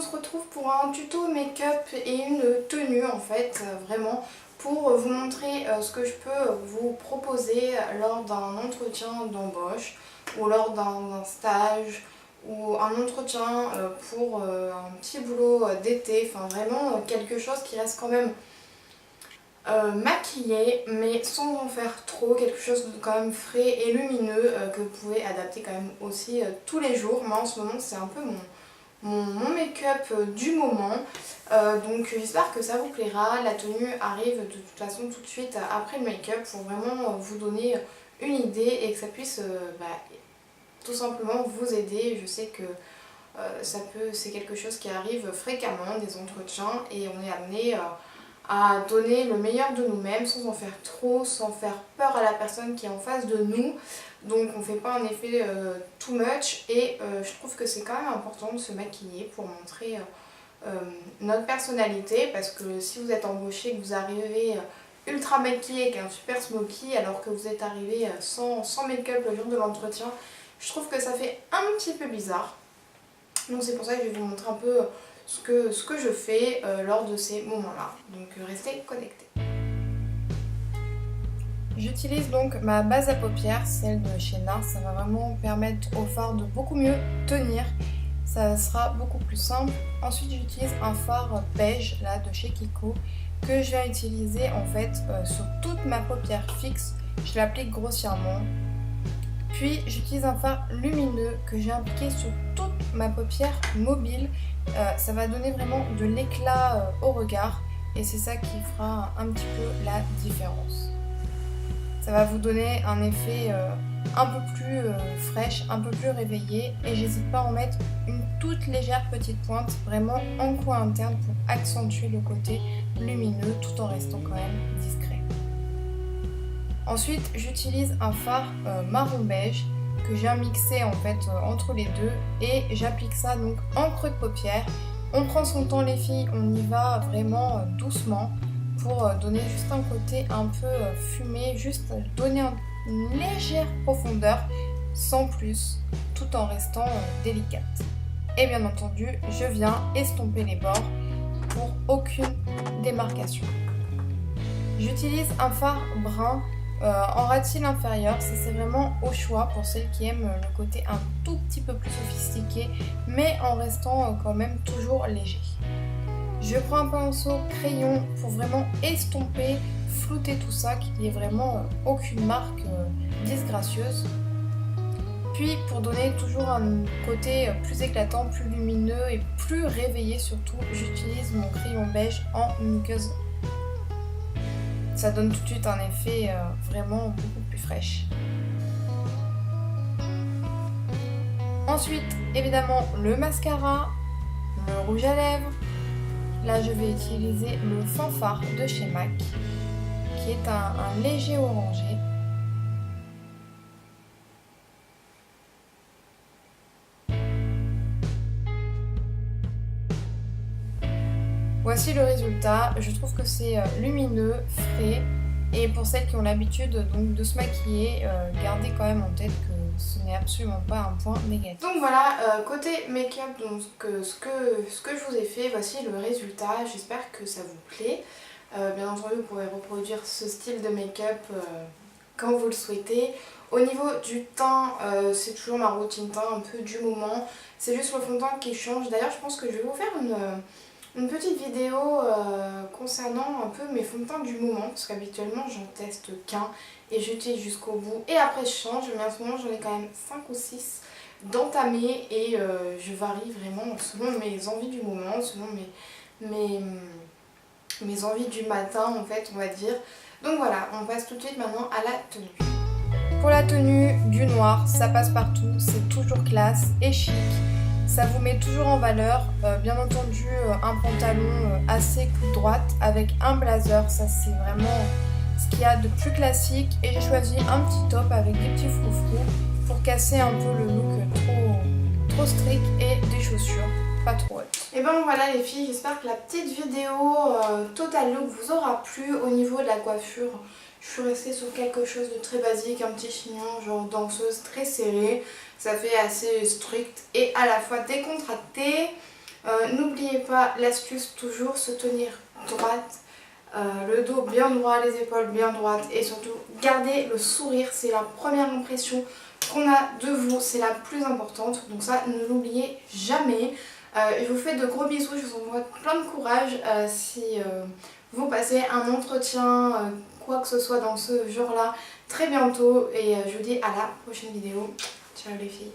on se retrouve pour un tuto make-up et une tenue en fait, vraiment pour vous montrer ce que je peux vous proposer lors d'un entretien d'embauche ou lors d'un stage ou un entretien pour un petit boulot d'été, enfin vraiment quelque chose qui reste quand même maquillé mais sans en faire trop, quelque chose de quand même frais et lumineux que vous pouvez adapter quand même aussi tous les jours. Moi en ce moment c'est un peu mon make-up du moment, donc j'espère que ça vous plaira. La tenue arrive de toute façon tout de suite après le make-up pour vraiment vous donner une idée et que ça puisse tout simplement vous aider. Je sais que c'est quelque chose qui arrive fréquemment, des entretiens, et on est amené à donner le meilleur de nous-mêmes sans en faire trop, sans faire peur à la personne qui est en face de nous. Donc on ne fait pas un effet too much et je trouve que c'est quand même important de se maquiller pour montrer notre personnalité, parce que si vous êtes embauché, que vous arrivez ultra maquillé avec un super smoky alors que vous êtes arrivé sans make-up le jour de l'entretien, je trouve que ça fait un petit peu bizarre. Donc c'est pour ça que je vais vous montrer un peu ce que je fais lors de ces moments-là. Donc restez connectés. J'utilise donc ma base à paupières, celle de chez NARS. Ça va vraiment permettre au fard de beaucoup mieux tenir. Ça sera beaucoup plus simple. Ensuite j'utilise un fard beige là de chez Kiko que je vais utiliser en fait sur toute ma paupière fixe. Je l'applique grossièrement. Puis j'utilise un fard lumineux que j'ai appliqué sur toute ma paupière mobile. Ça va donner vraiment de l'éclat au regard et c'est ça qui fera un petit peu la différence. Ça va vous donner un effet un peu plus fraîche, un peu plus réveillé, et j'hésite pas à en mettre une toute légère petite pointe vraiment en coin interne pour accentuer le côté lumineux tout en restant quand même discret. Ensuite j'utilise un fard marron beige que j'ai mixé en fait entre les deux, et j'applique ça donc en creux de paupière. On prend son temps les filles, on y va vraiment doucement pour donner juste un côté un peu fumé, juste donner une légère profondeur sans plus, tout en restant délicate. Et bien entendu je viens estomper les bords pour aucune démarcation. J'utilise un fard brun en ras-de-cils inférieur, ça c'est vraiment au choix pour celles qui aiment le côté un tout petit peu plus sophistiqué mais en restant quand même toujours léger. Je prends un pinceau crayon pour vraiment estomper, flouter tout ça, qu'il n'y ait vraiment aucune marque disgracieuse. Puis pour donner toujours un côté plus éclatant, plus lumineux et plus réveillé surtout, j'utilise mon crayon beige en muqueuse. Ça donne tout de suite un effet vraiment beaucoup plus fraîche. Ensuite, évidemment, le mascara, le rouge à lèvres. Là, je vais utiliser le Fanfare de chez MAC, qui est un léger orangé. Voici le résultat. Je trouve que c'est lumineux, frais, et pour celles qui ont l'habitude donc de se maquiller, gardez quand même en tête que ce n'est absolument pas un point négatif. Donc voilà, côté make-up, donc ce que je vous ai fait, voici le résultat. J'espère que ça vous plaît. Bien entendu, vous pourrez reproduire ce style de make-up quand vous le souhaitez. Au niveau du teint, c'est toujours ma routine teint un peu du moment. C'est juste le fond de teint qui change. D'ailleurs, je pense que je vais vous faire une petite vidéo concernant un peu mes fonds de teint du moment, parce qu'habituellement j'en teste qu'un et j'utilise jusqu'au bout et après je change, mais en ce moment j'en ai quand même 5 ou 6 d'entamés et je varie vraiment selon mes envies du moment, selon mes envies du matin en fait, on va dire. Donc voilà, on passe tout de suite maintenant à la tenue. Pour la tenue, du noir, ça passe partout, c'est toujours classe et chic. Ça vous met toujours en valeur, bien entendu un pantalon assez coupe droite avec un blazer, ça c'est vraiment ce qu'il y a de plus classique, et j'ai choisi un petit top avec des petits froufrous pour casser un peu le look trop strict, et des chaussures pas trop hautes. Et ben voilà les filles, j'espère que la petite vidéo Total Look vous aura plu. Au niveau de la coiffure, je suis restée sur quelque chose de très basique, un petit chignon genre danseuse très serré. Ça fait assez strict et à la fois décontracté. N'oubliez pas l'astuce, toujours se tenir droite, le dos bien droit, les épaules bien droites et surtout garder le sourire. C'est la première impression qu'on a de vous, c'est la plus importante, donc ça ne l'oubliez jamais. Je vous fais de gros bisous, je vous envoie plein de courage si vous passez un entretien, quoi que ce soit dans ce genre là très bientôt, et je vous dis à la prochaine vidéo. Ciao les filles.